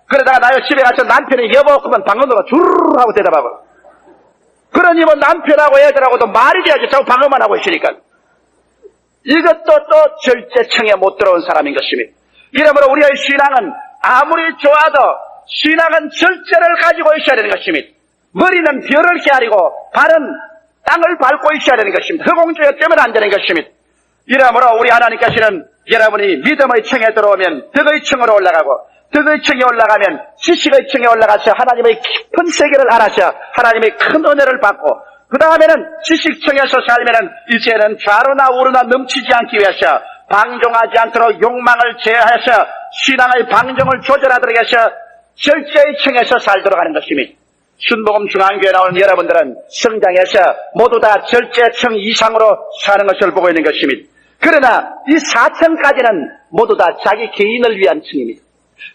그러다가 나요 집에 가서 남편이 여보 그러면 방언으로 주르르 하고 대답하고 그러니 뭐 남편하고 애들하고도 말이 돼야지 자꾸 방언만 하고 있으니까 이것도 또 절제청에 못 들어온 사람인 것입니다. 이러므로 우리의 신앙은 아무리 좋아도 신앙은 절제를 가지고 있어야 되는 것입니다. 머리는 별을 헤아리고 발은 땅을 밟고 있어야 되는 것입니다. 허공주에 뜨면 안 되는 것입니다. 이러므로 우리 하나님께서는 여러분이 믿음의 층에 들어오면 덕의 층으로 올라가고, 덕의 층에 올라가면 지식의 층에 올라가서 하나님의 깊은 세계를 알아서 하나님의 큰 은혜를 받고, 그 다음에는 지식층에서 살면은 이제는 좌로나 우로나 넘치지 않기 위해서 방종하지 않도록 욕망을 제어해서 신앙의 방종을 조절하도록 해서 절제의 층에서 살도록 하는 것입니다. 순복음 중앙교회 나오는 여러분들은 성장해서 모두 다 절제층 이상으로 사는 것을 보고 있는 것입니다. 그러나 이 4층까지는 모두 다 자기 개인을 위한 층입니다.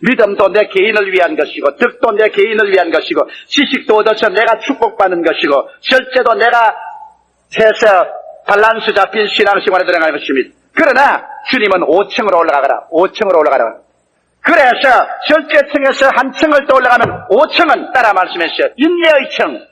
믿음도 내 개인을 위한 것이고, 덕도 내 개인을 위한 것이고, 지식도 얻어서 내가 축복받는 것이고, 절제도 내가 해서 밸런스 잡힌 신앙생활에 들어가는 것입니다. 그러나 주님은 5층으로 올라가라, 5층으로 올라가라. 그래서 절제층에서 한 층을 더 올라가면 5층은 따라 말씀하시죠. 인내의 층.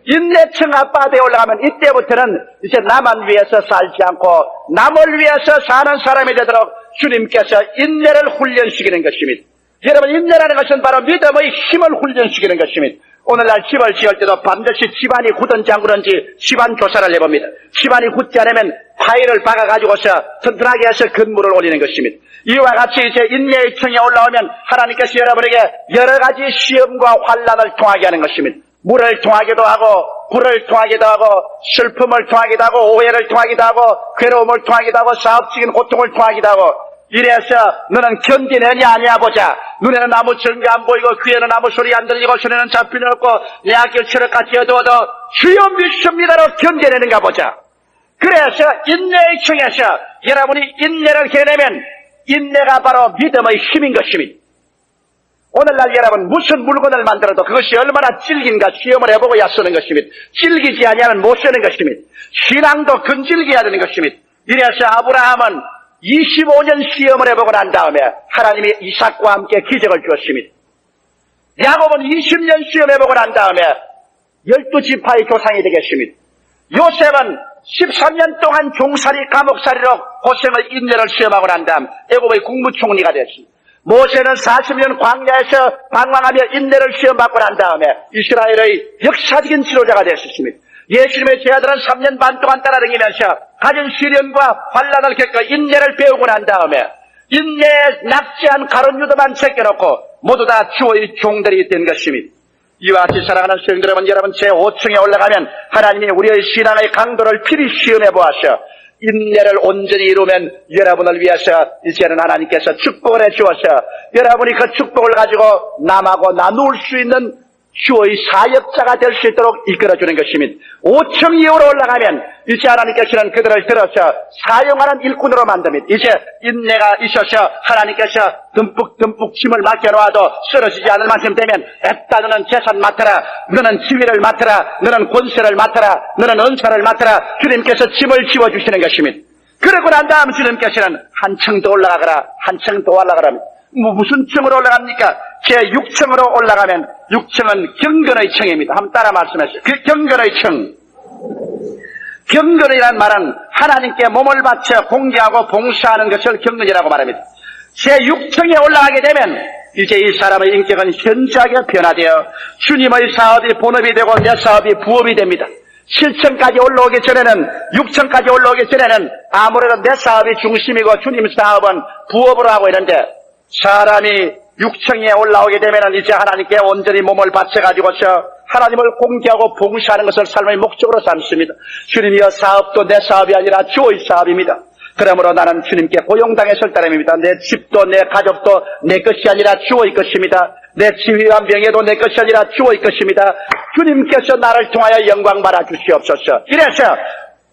인내층 앞바다에 올라가면 이때부터는 이제 나만 위해서 살지 않고 남을 위해서 사는 사람이 되도록 주님께서 인내를 훈련시키는 것입니다. 여러분, 인내라는 것은 바로 믿음의 힘을 훈련시키는 것입니다. 오늘날 집을 지을 때도 반드시 집안이 굳은지 안 굳은지 집안 조사를 해봅니다. 집안이 굳지 않으면 파일을 박아가지고서 튼튼하게 해서 건물을 올리는 것입니다. 이와 같이 이제 인내의 층에 올라오면 하나님께서 여러분에게 여러 가지 시험과 환난을 통하게 하는 것입니다. 물을 통하기도 하고, 불을 통하기도 하고, 슬픔을 통하기도 하고, 오해를 통하기도 하고, 괴로움을 통하기도 하고, 사업적인 고통을 통하기도 하고, 이래서 너는 견디느냐 아니야 보자. 눈에는 아무 증거 안 보이고 귀에는 아무 소리 안 들리고 손에는 잡히는 없고 내 앞길 체력같이 어두워도 주여 믿습니다로 견뎌내는가 보자. 그래서 인내의 층에서 여러분이 인내를 해내면 인내가 바로 믿음의 힘인 것입니다. 오늘날 여러분 무슨 물건을 만들어도 그것이 얼마나 질긴가 시험을 해보고야 쓰는 것입니다. 질기지 아니하면 못 쓰는 것입니다. 신앙도 근질겨야 되는 것입니다. 이래서 아브라함은 25년 시험을 해보고 난 다음에 하나님이 이삭과 함께 기적을 주었습니다. 야곱은 20년 시험해보고 난 다음에 12지파의 조상이 되겠습니다. 요셉은 13년 동안 종살이 감옥살이로 고생을 인내를 시험하고 난 다음 애굽의 국무총리가 됐습니다. 모세는 40년 광야에서 방황하며 인내를 시험받고 난 다음에 이스라엘의 역사적인 지도자가 되었습니다. 예수님의 제자들은 3년 반 동안 따라다니면서 가진 시련과 환난을 겪어 인내를 배우고 난 다음에 인내에 낙지한 가룟 유다만 제껴놓고 모두 다 주의 종들이 된 것입니다. 이와 같이 사랑하는 성도 여러분, 제5층에 올라가면 하나님이 우리의 신앙의 강도를 필히 시험해 보아서 인내를 온전히 이루면 여러분을 위해서 이제는 하나님께서 축복을 해 주어서 여러분이 그 축복을 가지고 남하고 나눌 수 있는 주의 사역자가 될 수 있도록 이끌어주는 것입니다. 5층 이후로 올라가면 이제 하나님께서는 그들을 들어서 사용하는 일꾼으로 만듭니다. 이제 인내가 있어서 하나님께서 듬뿍 짐을 맡겨놓아도 쓰러지지 않을 만큼 되면 애따 너는 재산 맡아라, 너는 지위를 맡아라, 너는 권세를 맡아라, 너는 은사를 맡아라. 주님께서 짐을 지워주시는 것입니다. 그러고 난 다음 주님께서는 한 층 더 올라가거라, 한 층 더 올라가라. 무슨 층으로 올라갑니까? 제6층으로 올라가면 6층은 경건의 층입니다. 한번 따라 말씀하세요. 그 경건의 층. 경건이란 말은 하나님께 몸을 바쳐 공개하고 봉사하는 것을 경건이라고 말합니다. 제6층에 올라가게 되면 이제 이 사람의 인격은 현저하게 변화되어 주님의 사업이 본업이 되고 내 사업이 부업이 됩니다. 7층까지 올라오기 전에는 6층까지 올라오기 전에는 아무래도 내 사업이 중심이고 주님 사업은 부업으로 하고 있는데 사람이 6층에 올라오게 되면 이제 하나님께 온전히 몸을 바쳐가지고서 하나님을 공개하고 봉사하는 것을 삶의 목적으로 삼습니다. 주님이여 사업도 내 사업이 아니라 주의 사업입니다. 그러므로 나는 주님께 고용당했을 따름입니다. 내 집도 내 가족도 내 것이 아니라 주의 것입니다. 내 지위와 명예도 내 것이 아니라 주의 것입니다. 주님께서 나를 통하여 영광 받아 주시옵소서. 이래서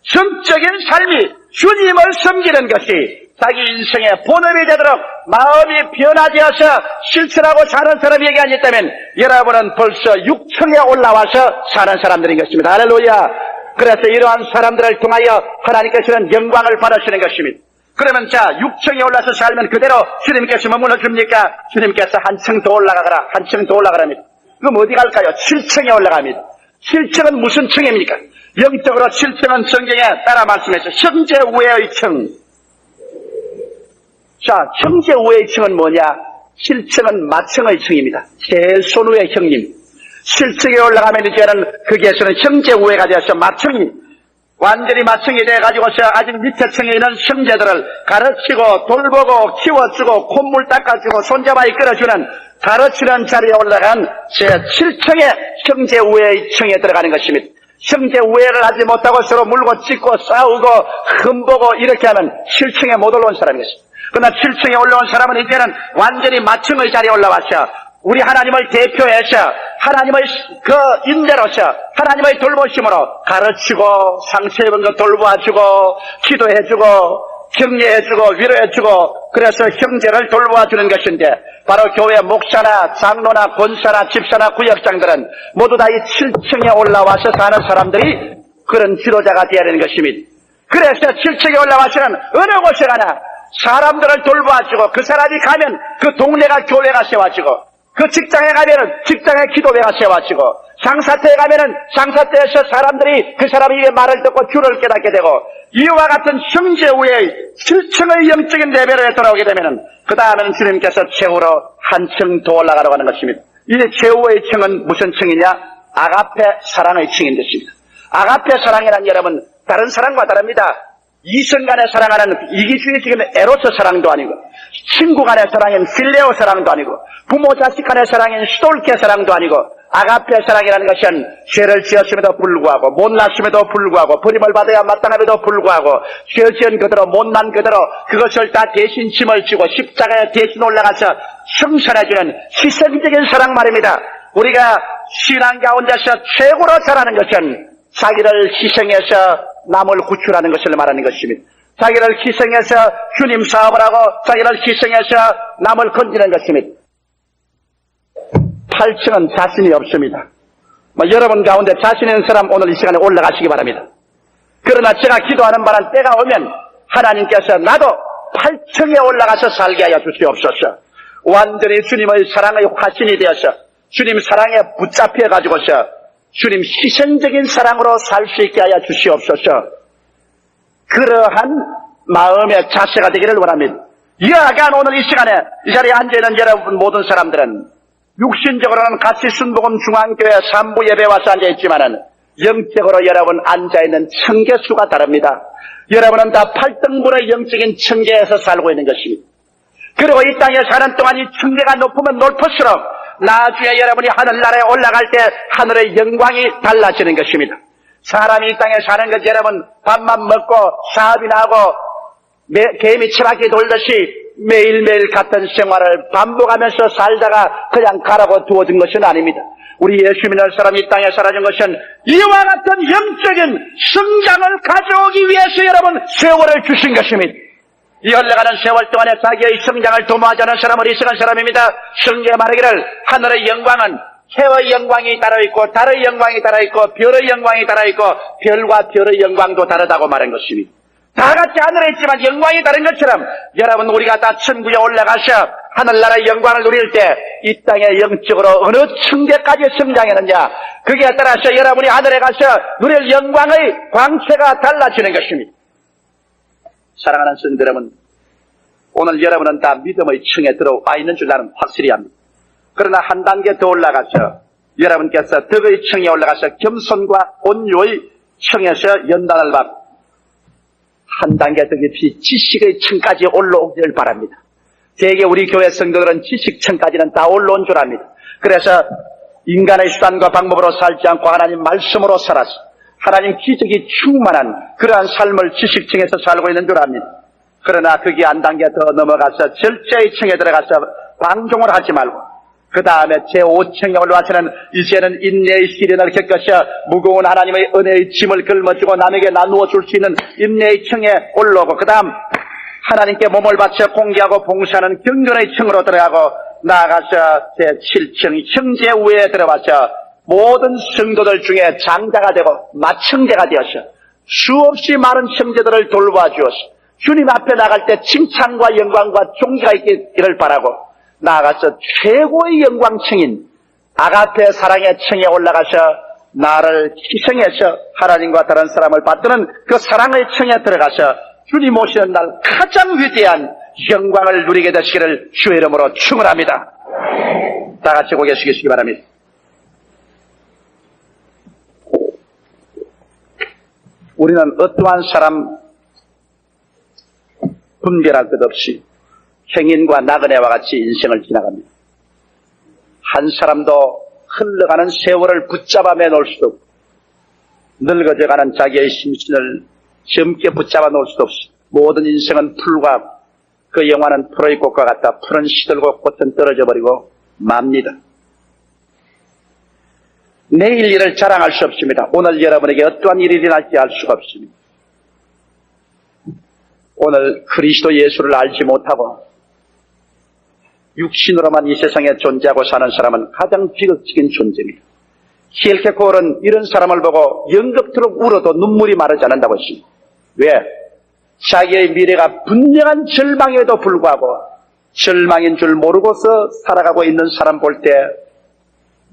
성적인 삶이 주님을 섬기는 것이 자기 인생의 본업이 되도록 마음이 변화되어서 실천하고 사는 사람에게 아니었다면 여러분은 벌써 6층에 올라와서 사는 사람들인 것입니다. 할렐루야. 그래서 이러한 사람들을 통하여 하나님께서는 영광을 받으시는 것입니다. 그러면 자 6층에 올라서 살면 그대로 주님께서 머물러 줍니까? 주님께서 한 층 더 올라가라, 한 층 더 올라가랍니다. 그럼 어디 갈까요? 7층에 올라갑니다. 7층은 무슨 층입니까? 영적으로 7층은 성경에 따라 말씀해서 형제 우애의 층. 자, 형제 우애의 층은 뭐냐? 7층은 마층의 층입니다. 제일 손 위의 형님. 7층에 올라가면 이제는 거기에서는 형제 우애가 되어서 마청이 완전히 마청이 돼가지고서 아직 밑에 층에 있는 형제들을 가르치고 돌보고 키워주고 콧물 닦아주고 손잡아 이끌어주는 가르치는 자리에 올라간 제7층의 형제 우애의 층에 들어가는 것입니다. 형제 우애를 하지 못하고 서로 물고 찢고 싸우고 흠보고 이렇게 하면 7층에 못 올라온 사람이 있습니다. 그러나 7층에 올라온 사람은 이제는 완전히 마청의 자리에 올라와서 우리 하나님을 대표해서 하나님의 그 인대로서 하나님의 돌보심으로 가르치고 상처 입은 것 돌보아주고 기도해주고 격려해주고 위로해주고 그래서 형제를 돌보아주는 것인데 바로 교회 목사나 장로나 권사나 집사나 구역장들은 모두 다 이 7층에 올라와서 사는 사람들이 그런 지도자가 되어야 되는 것입니다. 그래서 7층에 올라와서는 어느 곳에 가나 사람들을 돌보아주고 그 사람이 가면 그 동네가 교회가 세워지고 그 직장에 가면은 직장에 기도회가 세워지고 상사태에 가면은 상사태에서 사람들이 그 사람이 말을 듣고 주를 깨닫게 되고 이와 같은 형제우의 7층의 영적인 레벨에 돌아오게 되면은 그 다음에는 주님께서 최후로 한 층 더 올라가라고 하는 것입니다. 이 최후의 층은 무슨 층이냐? 아가페 사랑의 층인 것입니다. 아가페 사랑이란 여러분 다른 사랑과 다릅니다. 이성 간의 사랑하는 이기주의적인 에로스 사랑도 아니고 친구 간의 사랑인 필레오 사랑도 아니고 부모 자식 간의 사랑인 시돌케 사랑도 아니고 아가페 사랑이라는 것은 죄를 지었음에도 불구하고 못났음에도 불구하고 버림을 받아야 마땅함에도 불구하고 죄 지은 그대로 못난 그대로 그것을 다 대신 짐을 지고 십자가에 대신 올라가서 형선해주는 희생적인 사랑 말입니다. 우리가 신앙 가운데서 최고로 잘하는 것은 자기를 희생해서 남을 구출하는 것을 말하는 것입니다. 자기를 희생해서 주님 사업을 하고 자기를 희생해서 남을 건지는 것입니다. 8층은 자신이 없습니다. 여러분 가운데 자신 있는 사람 오늘 이 시간에 올라가시기 바랍니다. 그러나 제가 기도하는 바는 때가 오면 하나님께서 나도 8층에 올라가서 살게 하여 주시옵소서. 완전히 주님의 사랑의 화신이 되어서 주님 사랑에 붙잡혀 가지고서 주님 희생적인 사랑으로 살 수 있게 하여 주시옵소서. 그러한 마음의 자세가 되기를 원합니다. 여하간 오늘 이 시간에 이 자리에 앉아있는 여러분 모든 사람들은 육신적으로는 같이 순복음 중앙교회 3부 예배 와서 앉아있지만은 영적으로 여러분 앉아있는 층계수가 다릅니다. 여러분은 다 8등분의 영적인 층계에서 살고 있는 것입니다. 그리고 이 땅에 사는 동안 이 층계가 높으면 높을수록 나중에 여러분이 하늘나라에 올라갈 때 하늘의 영광이 달라지는 것입니다. 사람이 이 땅에 사는 것 여러분 밥만 먹고 사업이나 하고 개미 치바퀴 돌듯이 매일매일 같은 생활을 반복하면서 살다가 그냥 가라고 두어진 것은 아닙니다. 우리 예수 믿는 사람이 이 땅에 사라진 것은 이와 같은 영적인 성장을 가져오기 위해서 여러분 세월을 주신 것입니다. 이 흘러가는 세월 동안에 자기의 성장을 도모하지 않은 사람은 이승한 사람입니다. 성경에 말하기를 하늘의 영광은 해의 영광이 따라있고 달의 영광이 따라있고 별의 영광이 따라있고 별과 별의 영광도 다르다고 말한 것입니다. 다 같이 하늘에 있지만 영광이 다른 것처럼 여러분 우리가 다 천국에 올라가서 하늘나라의 영광을 누릴 때 이 땅에 영적으로 어느 층계까지 성장했느냐 그게 따라서 여러분이 하늘에 가서 누릴 영광의 광채가 달라지는 것입니다. 사랑하는 성도 여러분, 오늘 여러분은 다 믿음의 층에 들어와 있는 줄 나는 확실히 합니다. 그러나 한 단계 더 올라가서 여러분께서 덕의 층에 올라가서 겸손과 온유의 층에서 연단을 받고 한 단계 더 깊이 지식의 층까지 올라오기를 바랍니다. 대개 우리 교회 성도들은 지식층까지는 다 올라온 줄 압니다. 그래서 인간의 수단과 방법으로 살지 않고 하나님 말씀으로 살아서 하나님 기적이 충만한 그러한 삶을 지식층에서 살고 있는 줄 압니다. 그러나 거기 한 단계 더 넘어가서 절제의 층에 들어가서 방종을 하지 말고 그 다음에 제5층에 올라와서는 이제는 인내의 시련을 겪으셔 무거운 하나님의 은혜의 짐을 짊어지고 남에게 나누어 줄 수 있는 인내의 층에 올라오고 그 다음 하나님께 몸을 바쳐 공개하고 봉사하는 경건의 층으로 들어가고 나아가서 제7층 형제 우회에 들어와서 모든 성도들 중에 장자가 되고 마청제가 되어서 수없이 많은 형제들을 돌보아 주어서 주님 앞에 나갈 때 칭찬과 영광과 존귀가 있기를 바라고 나아가서 최고의 영광층인 아가페 사랑의 층에 올라가서 나를 희생해서 하나님과 다른 사람을 받드는 그 사랑의 층에 들어가서 주님 오시는 날 가장 위대한 영광을 누리게 되시기를 주의 이름으로 축원합니다. 다 같이 고개 숙이시기 바랍니다. 우리는 어떠한 사람 분별할 것 없이 행인과 나그네와 같이 인생을 지나갑니다. 한 사람도 흘러가는 세월을 붙잡아 매놓을 수도 없고 늙어져가는 자기의 심신을 젊게 붙잡아 놓을 수도 없이 모든 인생은 풀과 그 영화는 풀의 꽃과 같다. 풀은 시들고 꽃은 떨어져 버리고 맙니다. 내일 일을 자랑할 수 없습니다. 오늘 여러분에게 어떠한 일이 일어날지 알 수가 없습니다. 오늘 그리스도 예수를 알지 못하고 육신으로만 이 세상에 존재하고 사는 사람은 가장 비극적인 존재입니다. 킬케코어는 이런 사람을 보고 영겁토록 울어도 눈물이 마르지 않는다고 했습니다. 왜? 자기의 미래가 분명한 절망에도 불구하고 절망인 줄 모르고서 살아가고 있는 사람 볼 때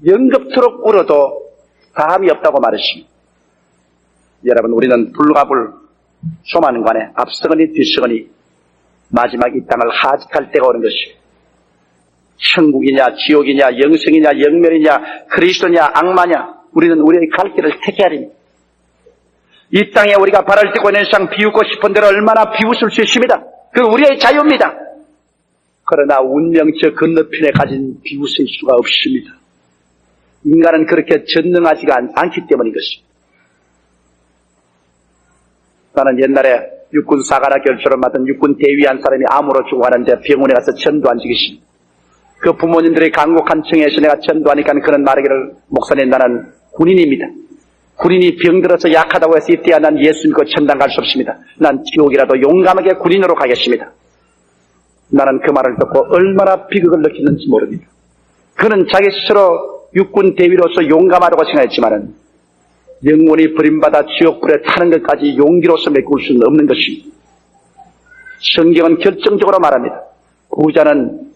영겁토록 울어도 다함이 없다고 말했습니다. 여러분, 우리는 불가불 조만간에 앞서거니 뒤서거니 마지막 이 땅을 하직할 때가 오는 것입니다. 천국이냐 지옥이냐 영생이냐 영멸이냐 그리스도냐 악마냐 우리는 우리의 갈 길을 택해야 합니다. 이 땅에 우리가 발을 딛고 있는 이상 비웃고 싶은 대로 얼마나 비웃을 수 있습니다. 그건 우리의 자유입니다. 그러나 운명 저 건너편에 가진 비웃을 수가 없습니다. 인간은 그렇게 전능하지가 않기 때문인 것입니다. 나는 옛날에 육군 사관학 결조를 맡은 육군 대위 한 사람이 암으로 죽어가는데 병원에 가서 전도한 적이 있습니다. 그 부모님들의 간곡한 청에서 내가 전도하니까 그런 말하기를 목사님 나는 군인입니다. 군인이 병들어서 약하다고 해서 이때야 난 예수 믿고 천당 갈 수 없습니다. 난 지옥이라도 용감하게 군인으로 가겠습니다. 나는 그 말을 듣고 얼마나 비극을 느끼는지 모릅니다. 그는 자기 스스로 육군 대위로서 용감하다고 생각했지만은 영원히 버림받아 지옥불에 타는 것까지 용기로서 메꿀 수는 없는 것입니다. 성경은 결정적으로 말합니다. 부자는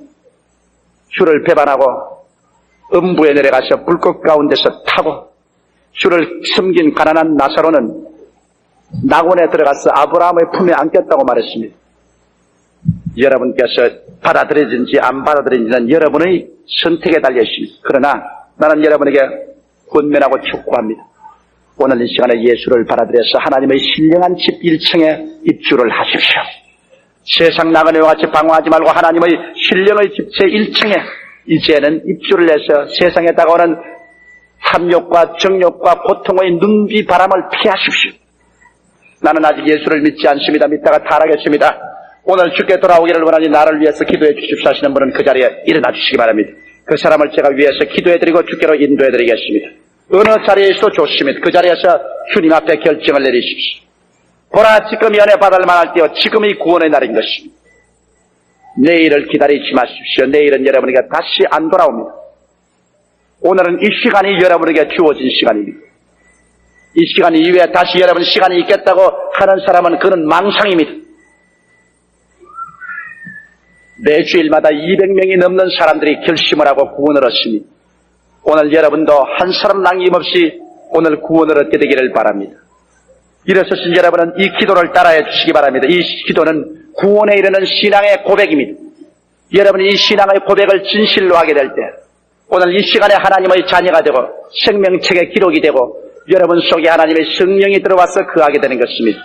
주를 배반하고 음부에 내려가서 불꽃 가운데서 타고 주를 섬긴 가난한 나사로는 낙원에 들어가서 아브라함의 품에 안겼다고 말했습니다. 여러분께서 받아들여진지 안 받아들여진지는 여러분의 선택에 달려 있습니다. 그러나 나는 여러분에게 권면하고 촉구합니다. 오늘 이 시간에 예수를 받아들여서 하나님의 신령한 집 1층에 입주를 하십시오. 세상 나그네와 같이 방황하지 말고 하나님의 신령의 집 제1층에 이제는 입주를 해서 세상에 다가오는 탐욕과 정욕과 고통의 눈비 바람을 피하십시오. 나는 아직 예수를 믿지 않습니다. 믿다가 타락했습니다. 오늘 주께 돌아오기를 원하니 나를 위해서 기도해 주십시오 하시는 분은 그 자리에 일어나 주시기 바랍니다. 그 사람을 제가 위해서 기도해드리고 주께로 인도해드리겠습니다. 어느 자리에 있어도 좋습니다. 그 자리에서 주님 앞에 결정을 내리십시오. 보라, 지금 연애 받을 만할 때요, 지금이 구원의 날인 것입니다. 내일을 기다리지 마십시오. 내일은 여러분에게 다시 안 돌아옵니다. 오늘은 이 시간이 여러분에게 주어진 시간입니다. 이 시간 이후에 다시 여러분 시간이 있겠다고 하는 사람은 그는 망상입니다. 매주일마다 200명이 넘는 사람들이 결심을 하고 구원을 얻습니다. 오늘 여러분도 한 사람 남김없이 오늘 구원을 얻게 되기를 바랍니다. 일어서신 여러분은 이 기도를 따라해 주시기 바랍니다. 이 기도는 구원에 이르는 신앙의 고백입니다. 여러분이 이 신앙의 고백을 진실로 하게 될 때 오늘 이 시간에 하나님의 자녀가 되고 생명책의 기록이 되고 여러분 속에 하나님의 성령이 들어와서 거하게 되는 것입니다.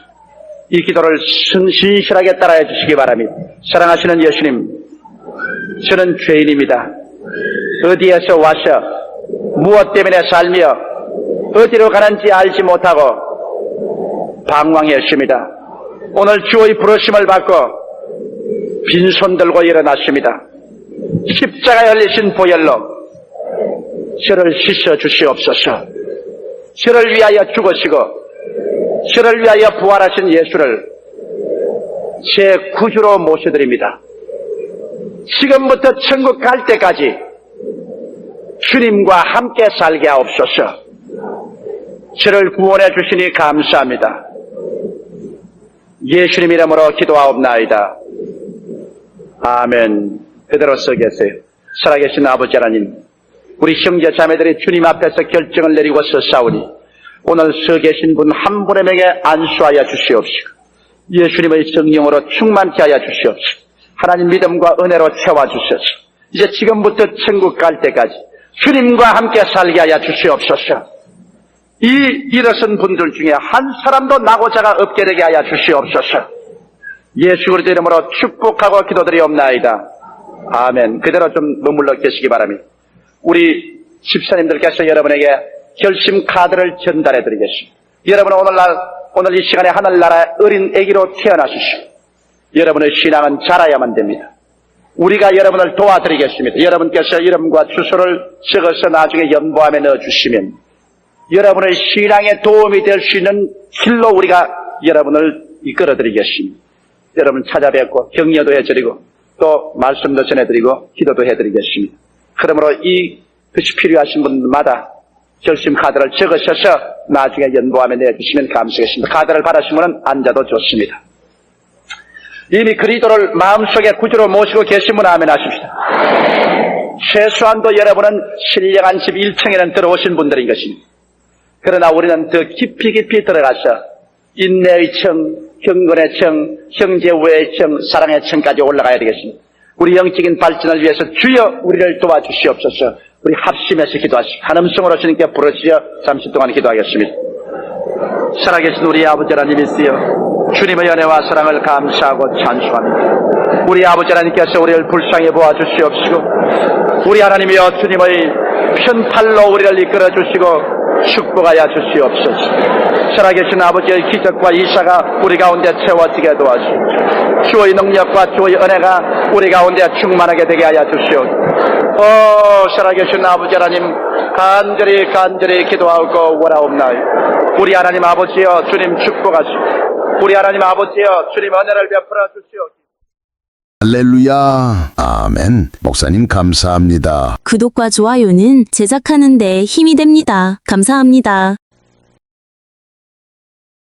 이 기도를 신실하게 따라해 주시기 바랍니다. 사랑하시는 예수님, 저는 죄인입니다. 어디에서 와서 무엇 때문에 살며 어디로 가는지 알지 못하고 방황했습니다. 오늘 주의 부르심을 받고 빈손 들고 일어났습니다. 십자가에 흘리신 보혈로 저를 씻어 주시옵소서. 저를 위하여 죽으시고 저를 위하여 부활하신 예수를 제 구주로 모셔드립니다. 지금부터 천국 갈 때까지 주님과 함께 살게 하옵소서. 저를 구원해 주시니 감사합니다. 예수님 이름으로 기도하옵나이다. 아멘. 그대로 서 계세요. 살아계신 아버지 하나님, 우리 형제 자매들이 주님 앞에서 결정을 내리고 서사오니 오늘 서 계신 분 한 분의 명에 안수하여 주시옵시고 예수님의 성령으로 충만케 하여 주시옵시고 하나님 믿음과 은혜로 채워주셔서 이제 지금부터 천국 갈 때까지 주님과 함께 살게 하여 주시옵소서. 이 일어선 분들 중에 한 사람도 낙오자가 없게 되게 하여 주시옵소서. 예수 그리스도 이름으로 축복하고 기도드리옵나이다. 아멘. 그대로 좀 머물러 계시기 바랍니다. 우리 집사님들께서 여러분에게 결심 카드를 전달해 드리겠습니다. 여러분은 오늘 이 시간에 하늘나라의 어린 아기로 태어나십시오. 여러분의 신앙은 자라야만 됩니다. 우리가 여러분을 도와드리겠습니다. 여러분께서 이름과 주소를 적어서 나중에 연보함에 넣어주시면 여러분의 신앙에 도움이 될 수 있는 길로 우리가 여러분을 이끌어드리겠습니다. 여러분 찾아뵙고 격려도 해드리고 또 말씀도 전해드리고 기도도 해드리겠습니다. 그러므로 이 뜻이 필요하신 분마다 결심 카드를 적으셔서 나중에 연보함에 내주시면 감사하겠습니다. 카드를 받으신 분은 앉아도 좋습니다. 이미 그리스도를 마음속에 구주로 모시고 계신 분은 아멘 하십시다. 최소한도 여러분은 신령한 집 1층에는 들어오신 분들인 것입니다. 그러나 우리는 더 깊이 들어가서 인내의 층, 경건의 층, 형제 우애의 층, 사랑의 층까지 올라가야 되겠습니다. 우리 영적인 발전을 위해서 주여 우리를 도와주시옵소서. 우리 합심해서 기도하시고 한 음성으로 주님께 부르시어 잠시 동안 기도하겠습니다. 살아계신 우리 아버지 하나님 있으여 주님의 은혜와 사랑을 감사하고 찬송합니다. 우리 아버지 하나님께서 우리를 불쌍히 보아주시옵시고 우리 하나님이여 주님의 편팔로 우리를 이끌어주시고 축복하여 주시옵소서. 살아계신 아버지의 기적과 이사가 우리 가운데 채워지게 도와주시옵소서. 주의 능력과 주의 은혜가 우리 가운데 충만하게 되게 하여 주시옵소서. 살아계신 아버지 하나님 간절히 기도하고 원하옵나이다. 우리 하나님 아버지여 주님 축복하시고 우리 하나님 아버지여 주님 은혜를 베풀어 주시옵소서. 할렐루야. 아멘. 목사님 감사합니다. 구독과 좋아요는 제작하는 데 힘이 됩니다. 감사합니다.